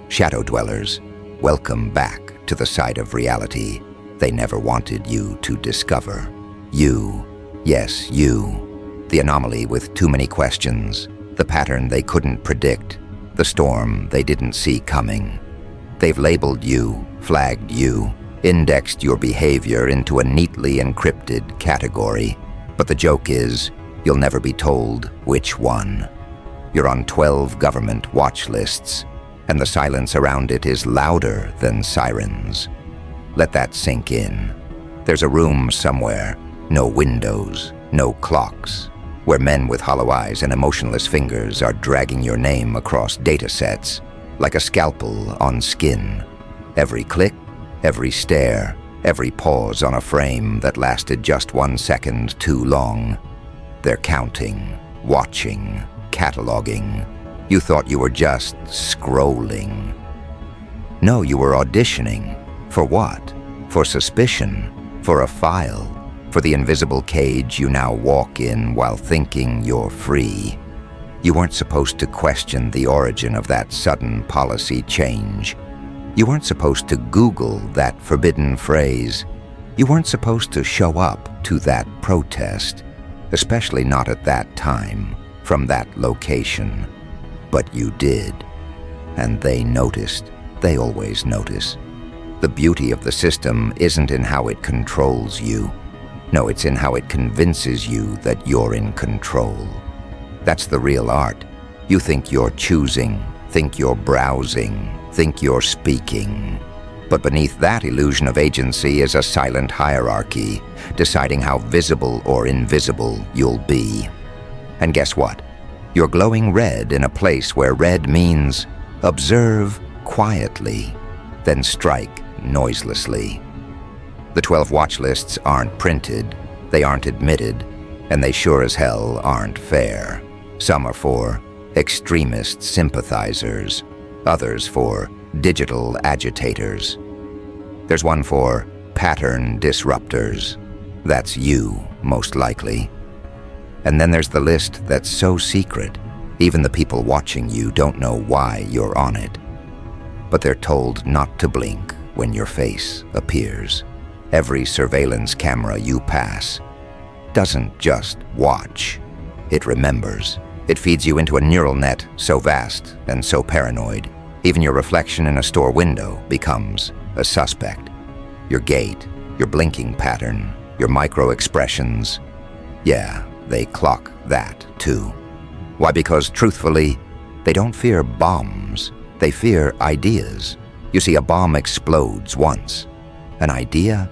Shadow dwellers, welcome back to the side of reality they never wanted you to discover. You, yes, you, the anomaly with too many questions, the pattern they couldn't predict, the storm they didn't see coming. They've labeled you, flagged you, indexed your behavior into a neatly encrypted category. But the joke is, you'll never be told which one. You're on 12 government watch lists, and the silence around it is louder than sirens. Let that sink in. There's a room somewhere, no windows, no clocks, where men with hollow eyes and emotionless fingers are dragging your name across data sets like a scalpel on skin. Every click, every stare, every pause on a frame that lasted just 1 second too long. They're counting, watching, cataloging. You thought you were just scrolling. No, you were auditioning. For what? For suspicion, for a file, for the invisible cage you now walk in while thinking you're free. You weren't supposed to question the origin of that sudden policy change. You weren't supposed to Google that forbidden phrase. You weren't supposed to show up to that protest, especially not at that time, from that location. But you did, and they noticed. They always notice. The beauty of the system isn't in how it controls you. No, it's in how it convinces you that you're in control. That's the real art. You think you're choosing, think you're browsing, think you're speaking. But beneath that illusion of agency is a silent hierarchy, deciding how visible or invisible you'll be. And guess what? You're glowing red in a place where red means observe quietly, then strike noiselessly. The 12 watch lists aren't printed, they aren't admitted, and they sure as hell aren't fair. Some are for extremist sympathizers, others for digital agitators. There's one for pattern disruptors. That's you, most likely. And then there's the list that's so secret, even the people watching you don't know why you're on it. But they're told not to blink when your face appears. Every surveillance camera you pass doesn't just watch, it remembers. It feeds you into a neural net so vast and so paranoid, even your reflection in a store window becomes a suspect. Your gait, your blinking pattern, your micro-expressions, yeah, they clock that too. Why? Because truthfully, they don't fear bombs, they fear ideas. You see, a bomb explodes once. An idea?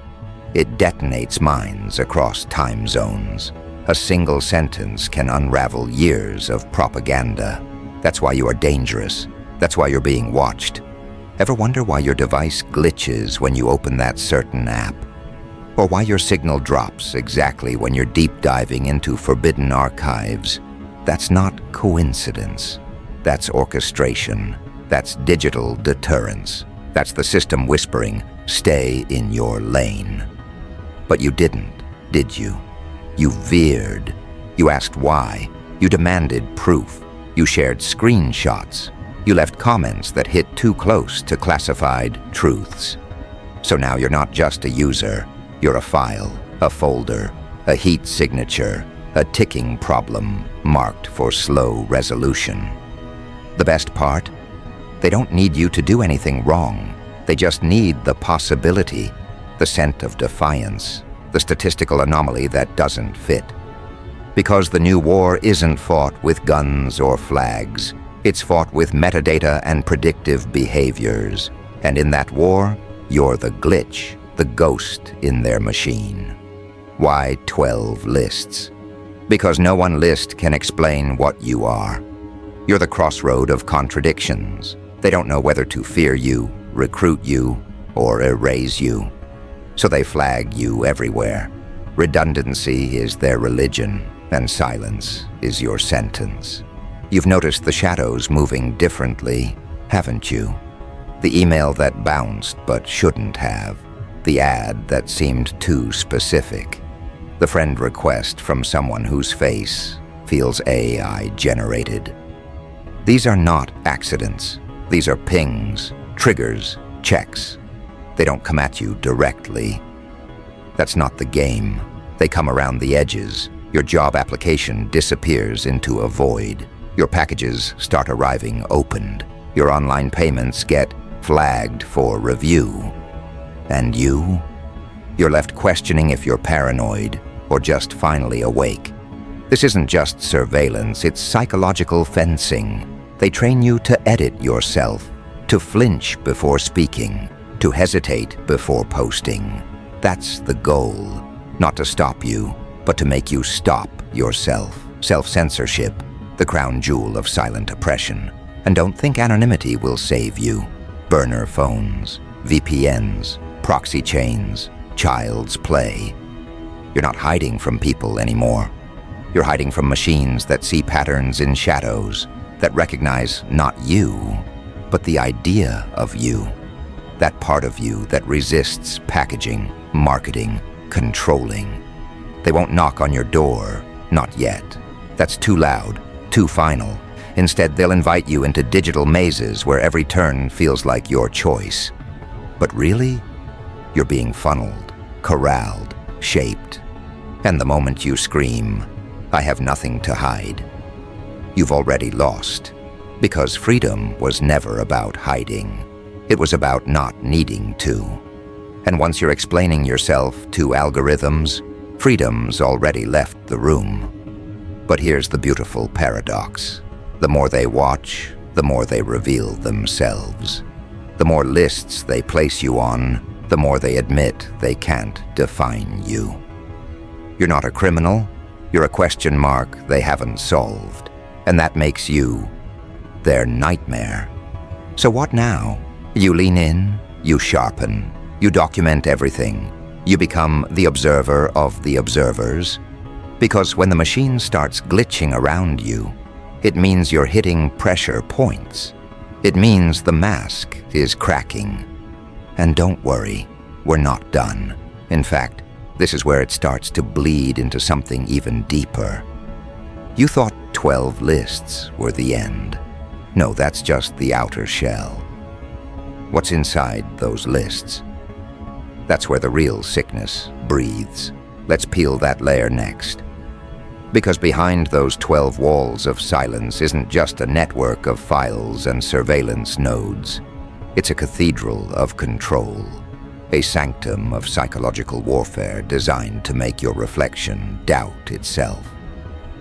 It detonates minds across time zones. A single sentence can unravel years of propaganda. That's why you are dangerous. That's why you're being watched. Ever wonder why your device glitches when you open that certain app? Or why your signal drops exactly when you're deep diving into forbidden archives? That's not coincidence. That's orchestration. That's digital deterrence. That's the system whispering, stay in your lane. But you didn't, did you? You veered. You asked why. You demanded proof. You shared screenshots. You left comments that hit too close to classified truths. So now you're not just a user. You're a file, a folder, a heat signature, a ticking problem marked for slow resolution. The best part? They don't need you to do anything wrong. They just need the possibility, the scent of defiance, the statistical anomaly that doesn't fit. Because the new war isn't fought with guns or flags. It's fought with metadata and predictive behaviors. And in that war, you're the glitch, the ghost in their machine. Why 12 lists? Because no one list can explain what you are. You're the crossroad of contradictions. They don't know whether to fear you, recruit you, or erase you. So they flag you everywhere. Redundancy is their religion, and silence is your sentence. You've noticed the shadows moving differently, haven't you? The email that bounced but shouldn't have. The ad that seemed too specific. The friend request from someone whose face feels AI-generated. These are not accidents. These are pings, triggers, checks. They don't come at you directly. That's not the game. They come around the edges. Your job application disappears into a void. Your packages start arriving opened. Your online payments get flagged for review. And you? You're left questioning if you're paranoid or just finally awake. This isn't just surveillance, it's psychological fencing. They train you to edit yourself, to flinch before speaking, to hesitate before posting. That's the goal. Not to stop you, but to make you stop yourself. Self-censorship, the crown jewel of silent oppression. And don't think anonymity will save you. Burner phones, VPNs, proxy chains, child's play. You're not hiding from people anymore. You're hiding from machines that see patterns in shadows, that recognize not you, but the idea of you. That part of you that resists packaging, marketing, controlling. They won't knock on your door, not yet. That's too loud, too final. Instead, they'll invite you into digital mazes where every turn feels like your choice. But really, you're being funneled, corralled, shaped. And the moment you scream, "I have nothing to hide," you've already lost. Because freedom was never about hiding. It was about not needing to. And once you're explaining yourself to algorithms, freedom's already left the room. But here's the beautiful paradox. The more they watch, the more they reveal themselves. The more lists they place you on, the more they admit they can't define you. You're not a criminal, you're a question mark they haven't solved. And that makes you their nightmare. So what now? You lean in, you sharpen, you document everything. You become the observer of the observers. Because when the machine starts glitching around you, it means you're hitting pressure points. It means the mask is cracking. And don't worry, we're not done. In fact, this is where it starts to bleed into something even deeper. You thought 12 lists were the end. No, that's just the outer shell. What's inside those lists? That's where the real sickness breathes. Let's peel that layer next. Because behind those 12 walls of silence isn't just a network of files and surveillance nodes. It's a cathedral of control, a sanctum of psychological warfare designed to make your reflection doubt itself.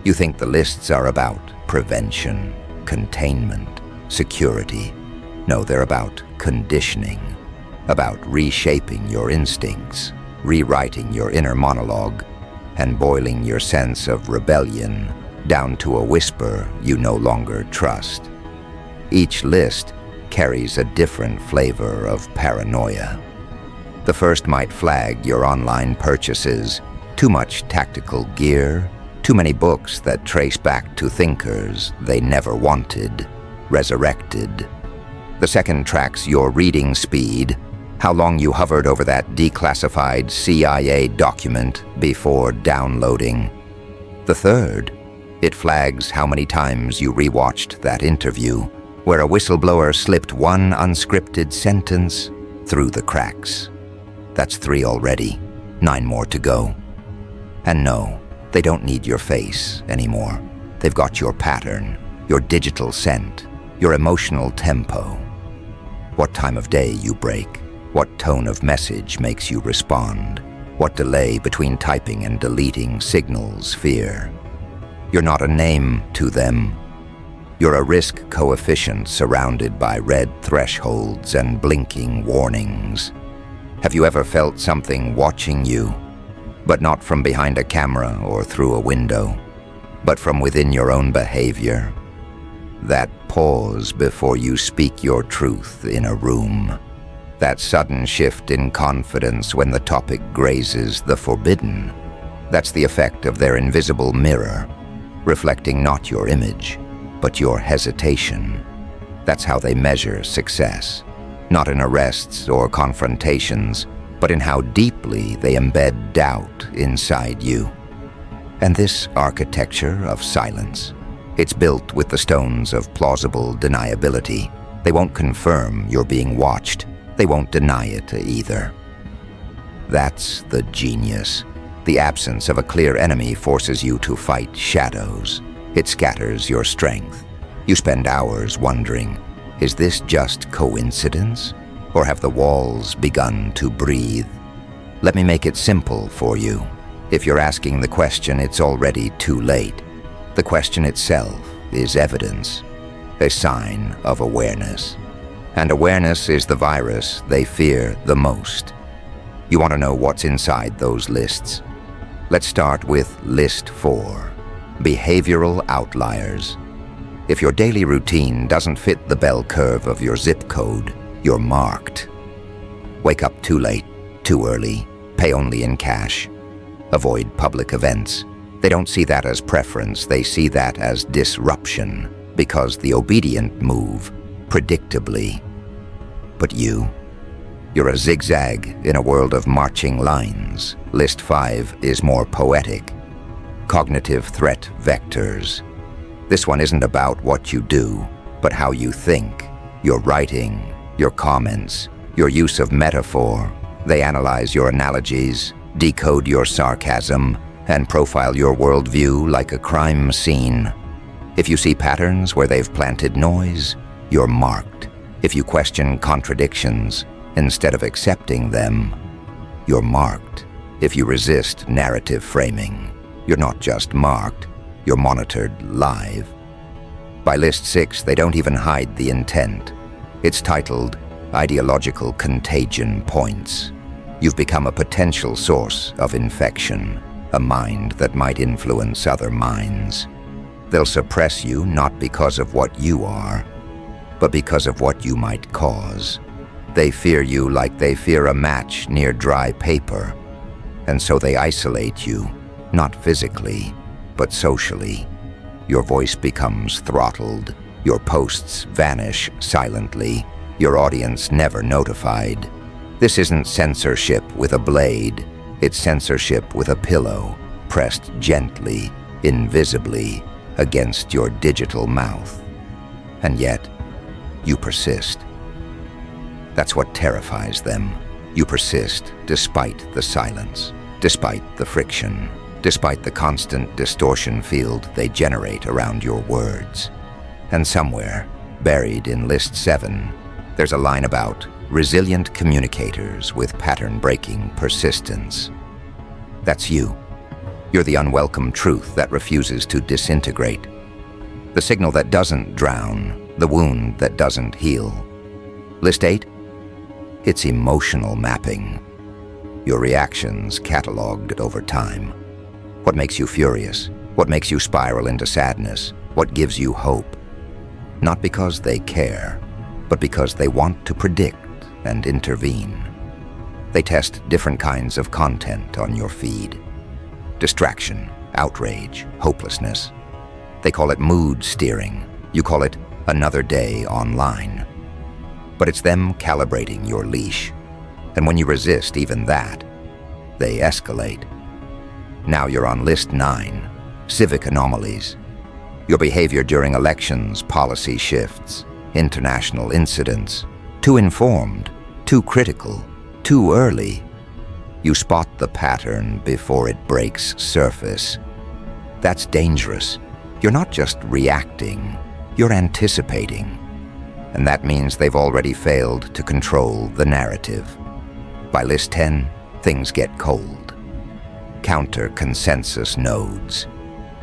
You think the lists are about prevention, containment, security. No, they're about conditioning, about reshaping your instincts, rewriting your inner monologue, and boiling your sense of rebellion down to a whisper you no longer trust. Each list carries a different flavor of paranoia. The first might flag your online purchases, too much tactical gear, too many books that trace back to thinkers they never wanted, resurrected. The second tracks your reading speed, how long you hovered over that declassified CIA document before downloading. The third, it flags how many times you rewatched that interview, where a whistleblower slipped one unscripted sentence through the cracks. That's 3 already, 9 more to go. And no, they don't need your face anymore. They've got your pattern, your digital scent, your emotional tempo. What time of day you break, what tone of message makes you respond, what delay between typing and deleting signals fear. You're not a name to them. You're a risk coefficient surrounded by red thresholds and blinking warnings. Have you ever felt something watching you, but not from behind a camera or through a window, but from within your own behavior? That pause before you speak your truth in a room. That sudden shift in confidence when the topic grazes the forbidden. That's the effect of their invisible mirror, reflecting not your image, but your hesitation. That's how they measure success, not in arrests or confrontations, but in how deeply they embed doubt inside you. And this architecture of silence, it's built with the stones of plausible deniability, They won't confirm you're being watched. They won't deny it either. That's the genius. The absence of a clear enemy forces you to fight shadows. It scatters your strength. You spend hours wondering, is this just coincidence? Or have the walls begun to breathe? Let me make it simple for you. If you're asking the question, it's already too late. The question itself is evidence, a sign of awareness. And awareness is the virus they fear the most. You want to know what's inside those lists? Let's start with List 4, Behavioral Outliers. If your daily routine doesn't fit the bell curve of your zip code, you're marked. Wake up too late, too early, pay only in cash. Avoid public events. They don't see that as preference, they see that as disruption, because the obedient move predictably. But you're a zigzag in a world of marching lines. List 5 is more poetic. Cognitive threat vectors. This one isn't about what you do, but how you think. Your writing, your comments, your use of metaphor. They analyze your analogies, decode your sarcasm, and profile your worldview like a crime scene. If you see patterns where they've planted noise, you're marked. If you question contradictions instead of accepting them, you're marked. If you resist narrative framing, you're not just marked, you're monitored live. By List 6, they don't even hide the intent. It's titled Ideological Contagion Points. You've become a potential source of infection, a mind that might influence other minds. They'll suppress you not because of what you are, but because of what you might cause. They fear you like they fear a match near dry paper, and so they isolate you, not physically, but socially. Your voice becomes throttled, your posts vanish silently, your audience never notified. This isn't censorship with a blade, it's censorship with a pillow, pressed gently, invisibly, against your digital mouth. And yet, you persist. That's what terrifies them. You persist despite the silence, despite the friction, despite the constant distortion field they generate around your words. And somewhere, buried in List 7, there's a line about resilient communicators with pattern-breaking persistence. That's you. You're the unwelcome truth that refuses to disintegrate. The signal that doesn't drown, the wound that doesn't heal. List 8? It's emotional mapping. Your reactions cataloged over time. What makes you furious? What makes you spiral into sadness? What gives you hope? Not because they care, but because they want to predict and intervene. They test different kinds of content on your feed. Distraction, outrage, hopelessness. They call it mood steering. You call it another day online. But it's them calibrating your leash. And when you resist even that, they escalate. Now you're on List 9, Civic Anomalies. Your behavior during elections, policy shifts, international incidents. Too informed, too critical, too early. You spot the pattern before it breaks surface. That's dangerous. You're not just reacting, you're anticipating. And that means they've already failed to control the narrative. By List 10, things get cold. Counter-consensus nodes.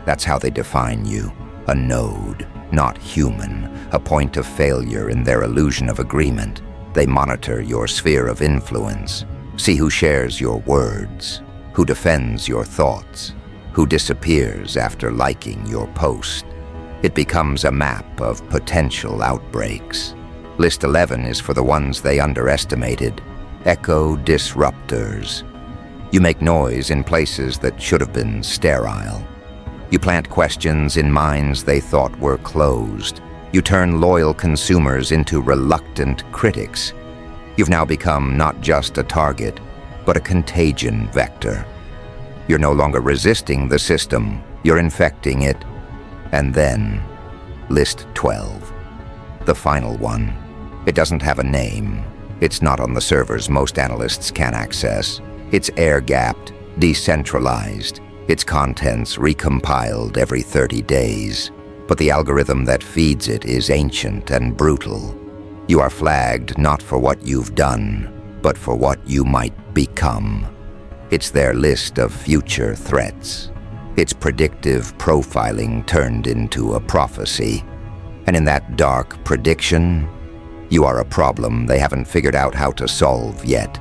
That's how they define you. A node, not human, a point of failure in their illusion of agreement. They monitor your sphere of influence, see who shares your words, who defends your thoughts, who disappears after liking your post. It becomes a map of potential outbreaks. List 11 is for the ones they underestimated. Echo disruptors. You make noise in places that should have been sterile. You plant questions in minds they thought were closed. You turn loyal consumers into reluctant critics. You've now become not just a target, but a contagion vector. You're no longer resisting the system, you're infecting it. And then, List 12, the final one, It doesn't have a name. It's not on the servers most analysts can access. It's air-gapped, decentralized, its contents recompiled every 30 days. But the algorithm that feeds it is ancient and brutal. You are flagged not for what you've done, but for what you might become. It's their list of future threats. It's predictive profiling turned into a prophecy. And in that dark prediction, you are a problem they haven't figured out how to solve yet.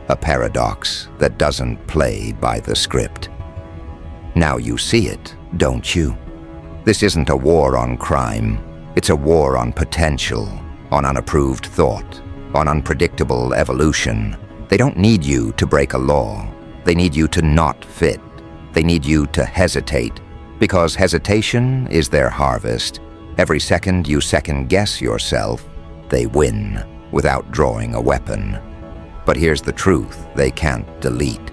A paradox that doesn't play by the script. Now you see it, don't you? This isn't a war on crime. It's a war on potential, on unapproved thought, on unpredictable evolution. They don't need you to break a law. They need you to not fit. They need you to hesitate, because hesitation is their harvest. Every second you second-guess yourself, they win without drawing a weapon. But here's the truth they can't delete.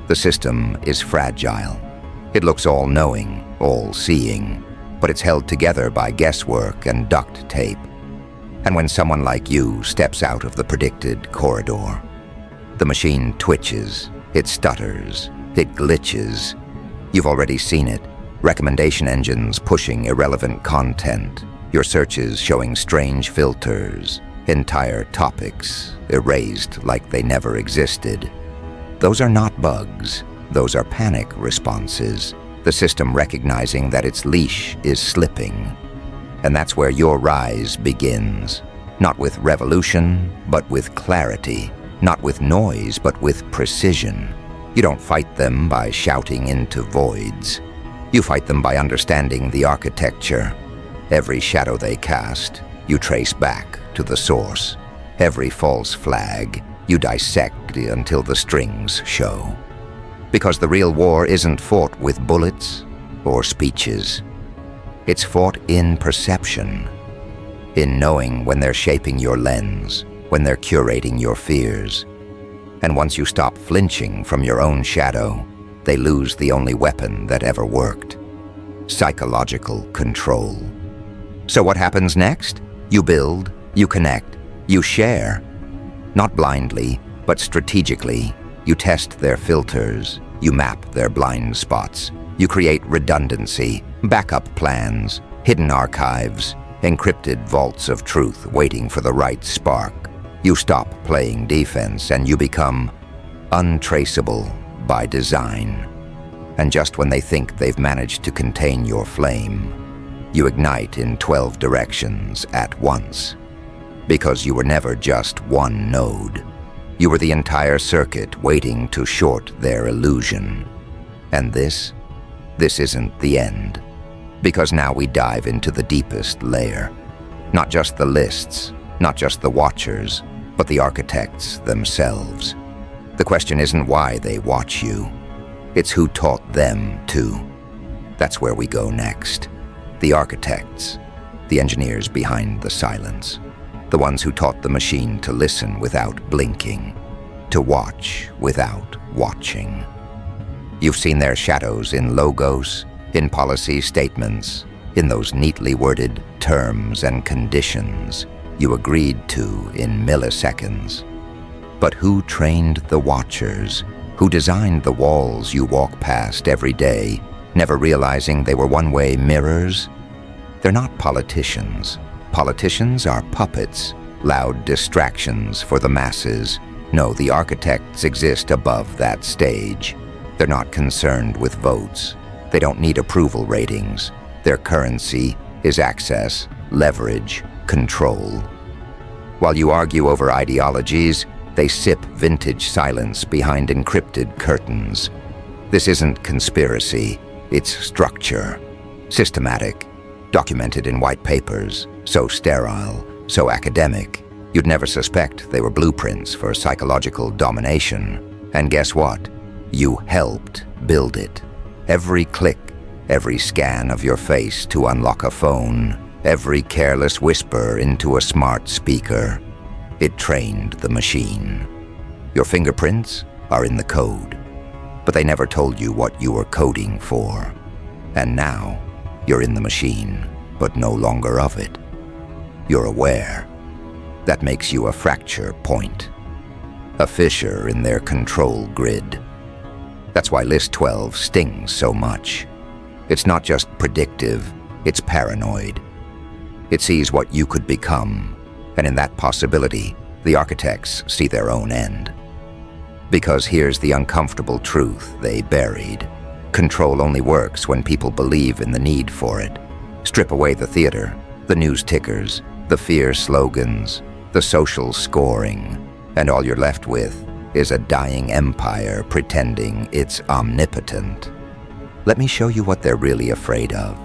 The system is fragile. It looks all-knowing, all-seeing, but it's held together by guesswork and duct tape. And when someone like you steps out of the predicted corridor, the machine twitches, it stutters, it glitches. You've already seen it. Recommendation engines pushing irrelevant content, your searches showing strange filters, entire topics erased like they never existed. Those are not bugs. Those are panic responses, the system recognizing that its leash is slipping. And that's where your rise begins. Not with revolution, but with clarity. Not with noise, but with precision. You don't fight them by shouting into voids. You fight them by understanding the architecture. Every shadow they cast, you trace back to the source. Every false flag, you dissect until the strings show. Because the real war isn't fought with bullets or speeches. It's fought in perception, in knowing when they're shaping your lens, when they're curating your fears. And once you stop flinching from your own shadow, they lose the only weapon that ever worked: psychological control. So what happens next? You build, you connect, you share. Not blindly, but strategically. You test their filters, you map their blind spots, you create redundancy, backup plans, hidden archives, encrypted vaults of truth waiting for the right spark. You stop playing defense and you become untraceable by design. And just when they think they've managed to contain your flame, you ignite in 12 directions at once. Because you were never just one node. You were the entire circuit waiting to short their illusion. And this isn't the end. Because now we dive into the deepest layer. Not just the lists, not just the watchers, but the architects themselves. The question isn't why they watch you. It's who taught them to. That's where we go next. The architects, the engineers behind the silence. The ones who taught the machine to listen without blinking, to watch without watching. You've seen their shadows in logos, in policy statements, in those neatly worded terms and conditions you agreed to in milliseconds. But who trained the watchers? Who designed the walls you walk past every day, never realizing they were one-way mirrors? They're not politicians. Politicians are puppets, loud distractions for the masses. No, the architects exist above that stage. They're not concerned with votes. They don't need approval ratings. Their currency is access, leverage, control. While you argue over ideologies, they sip vintage silence behind encrypted curtains. This isn't conspiracy, it's structure. Systematic, documented in white papers, so sterile, so academic, you'd never suspect they were blueprints for psychological domination. And guess what? You helped build it. Every click, every scan of your face to unlock a phone, every careless whisper into a smart speaker, it trained the machine. Your fingerprints are in the code, but they never told you what you were coding for. And now, you're in the machine, but no longer of it. You're aware. That makes you a fracture point, a fissure in their control grid. That's why List 12 stings so much. It's not just predictive, it's paranoid. It sees what you could become, and in that possibility, the architects see their own end. Because here's the uncomfortable truth they buried. Control only works when people believe in the need for it. Strip away the theater, the news tickers, the fear slogans, the social scoring, and all you're left with is a dying empire pretending it's omnipotent. Let me show you what they're really afraid of.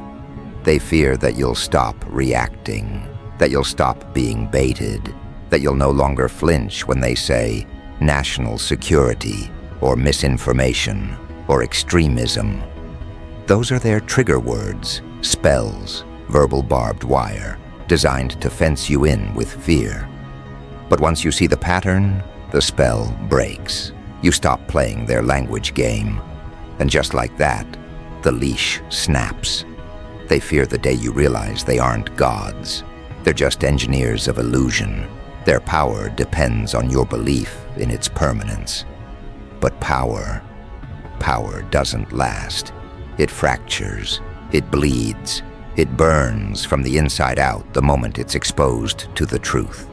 They fear that you'll stop reacting, that you'll stop being baited, that you'll no longer flinch when they say national security or misinformation or extremism. Those are their trigger words, spells, verbal barbed wire, designed to fence you in with fear. But once you see the pattern, the spell breaks. You stop playing their language game. And just like that, the leash snaps. They fear the day you realize they aren't gods. They're just engineers of illusion. Their power depends on your belief in its permanence. But power doesn't last. It fractures, it bleeds, it burns from the inside out the moment it's exposed to the truth.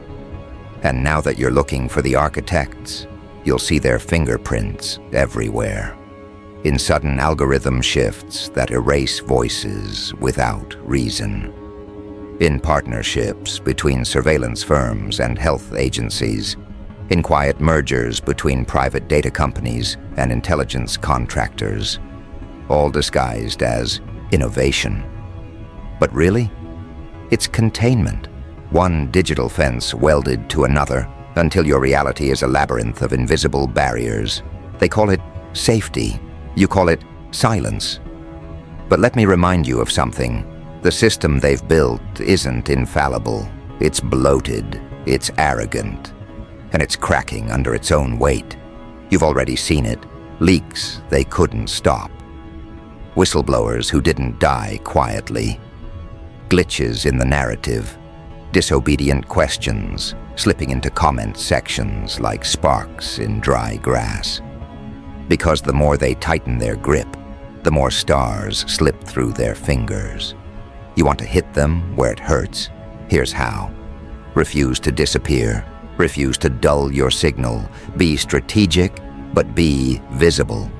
And now that you're looking for the architects, you'll see their fingerprints everywhere. In sudden algorithm shifts that erase voices without reason. In partnerships between surveillance firms and health agencies. In quiet mergers between private data companies and intelligence contractors. All disguised as innovation. But really, it's containment. One digital fence welded to another until your reality is a labyrinth of invisible barriers. They call it safety. You call it silence. But let me remind you of something. The system they've built isn't infallible. It's bloated, it's arrogant, and it's cracking under its own weight. You've already seen it. Leaks they couldn't stop. Whistleblowers who didn't die quietly. Glitches in the narrative. Disobedient questions slipping into comment sections like sparks in dry grass. Because the more they tighten their grip, the more stars slip through their fingers. You want to hit them where it hurts? Here's how. Refuse to disappear. Refuse to dull your signal. Be strategic, but be visible.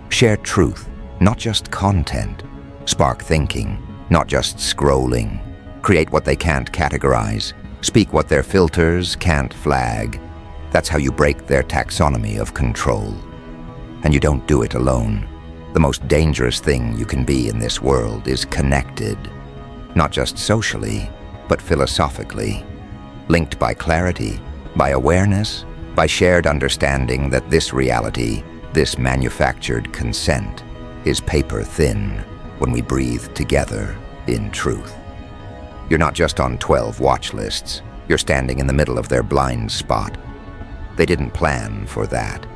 Share truth, not just content. Spark thinking, not just scrolling. Create what they can't categorize. Speak what their filters can't flag. That's how you break their taxonomy of control. And you don't do it alone. The most dangerous thing you can be in this world is connected. Not just socially, but philosophically. Linked by clarity, by awareness, by shared understanding that this reality, this manufactured consent, is paper thin when we breathe together in truth. You're not just on 12 watch lists. You're standing in the middle of their blind spot. They didn't plan for that.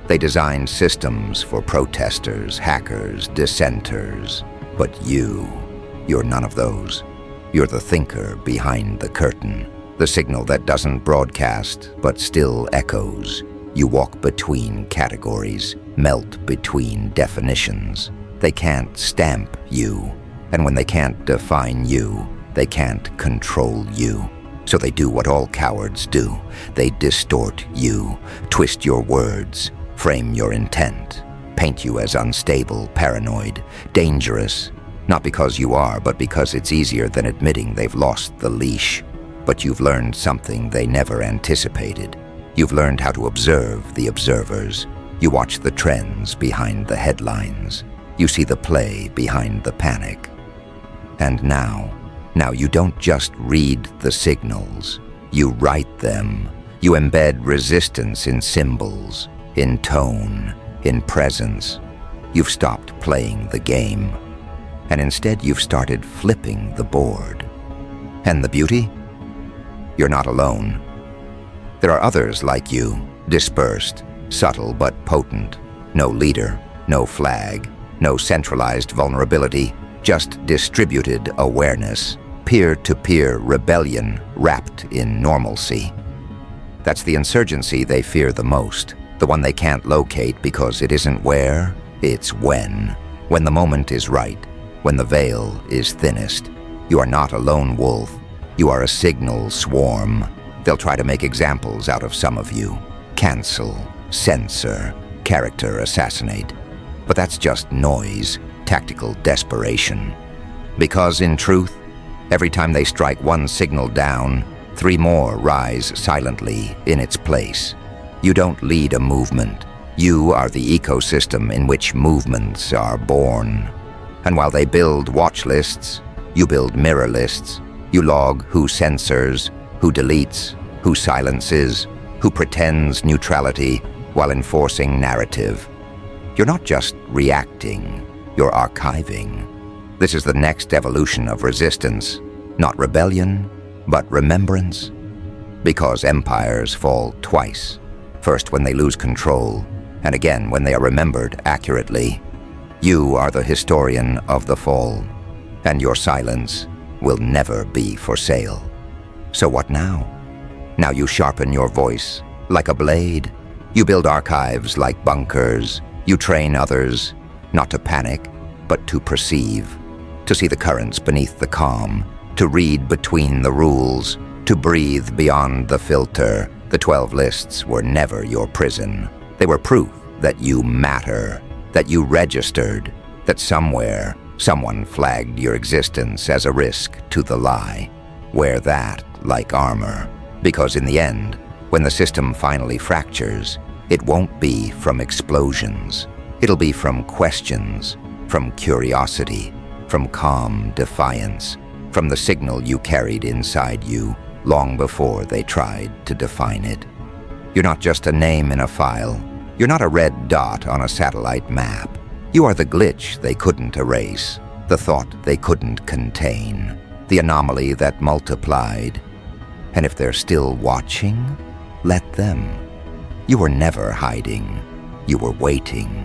They designed systems for protesters, hackers, dissenters. But you're none of those. You're the thinker behind the curtain. The signal that doesn't broadcast, but still echoes. You walk between categories, melt between definitions. They can't stamp you. And when they can't define you, they can't control you. So they do what all cowards do. They distort you, twist your words, frame your intent, paint you as unstable, paranoid, dangerous. Not because you are, but because it's easier than admitting they've lost the leash. But you've learned something they never anticipated. You've learned how to observe the observers. You watch the trends behind the headlines. You see the play behind the panic. And now you don't just read the signals. You write them. You embed resistance in symbols, in tone, in presence. You've stopped playing the game. And instead you've started flipping the board. And the beauty? You're not alone. There are others like you, dispersed, subtle but potent. No leader, no flag, no centralized vulnerability, just distributed awareness. peer-to-peer rebellion wrapped in normalcy. That's the insurgency they fear the most, the one they can't locate because it isn't where, it's when the moment is right, when the veil is thinnest. You are not a lone wolf, you are a signal swarm. They'll try to make examples out of some of you. Cancel, censor, character assassinate. But that's just noise, tactical desperation. Because in truth, every time they strike one signal down, 3 more rise silently in its place. You don't lead a movement. You are the ecosystem in which movements are born. And while they build watch lists, you build mirror lists. You log who censors, who deletes, who silences, who pretends neutrality while enforcing narrative. You're not just reacting, you're archiving. This is the next evolution of resistance, not rebellion, but remembrance. Because empires fall twice, first when they lose control, and again when they are remembered accurately. You are the historian of the fall, and your silence will never be for sale. So what now? Now you sharpen your voice like a blade. You build archives like bunkers. You train others, not to panic, but to perceive, to see the currents beneath the calm, to read between the rules, to breathe beyond the filter. The 12 lists were never your prison. They were proof that you matter, that you registered, that somewhere, someone flagged your existence as a risk to the lie. Wear that like armor, because in the end, when the system finally fractures, it won't be from explosions. It'll be from questions, from curiosity, from calm defiance, from the signal you carried inside you long before they tried to define it. You're not just a name in a file. You're not a red dot on a satellite map. You are the glitch they couldn't erase, the thought they couldn't contain, the anomaly that multiplied. And if they're still watching, let them. You were never hiding. You were waiting.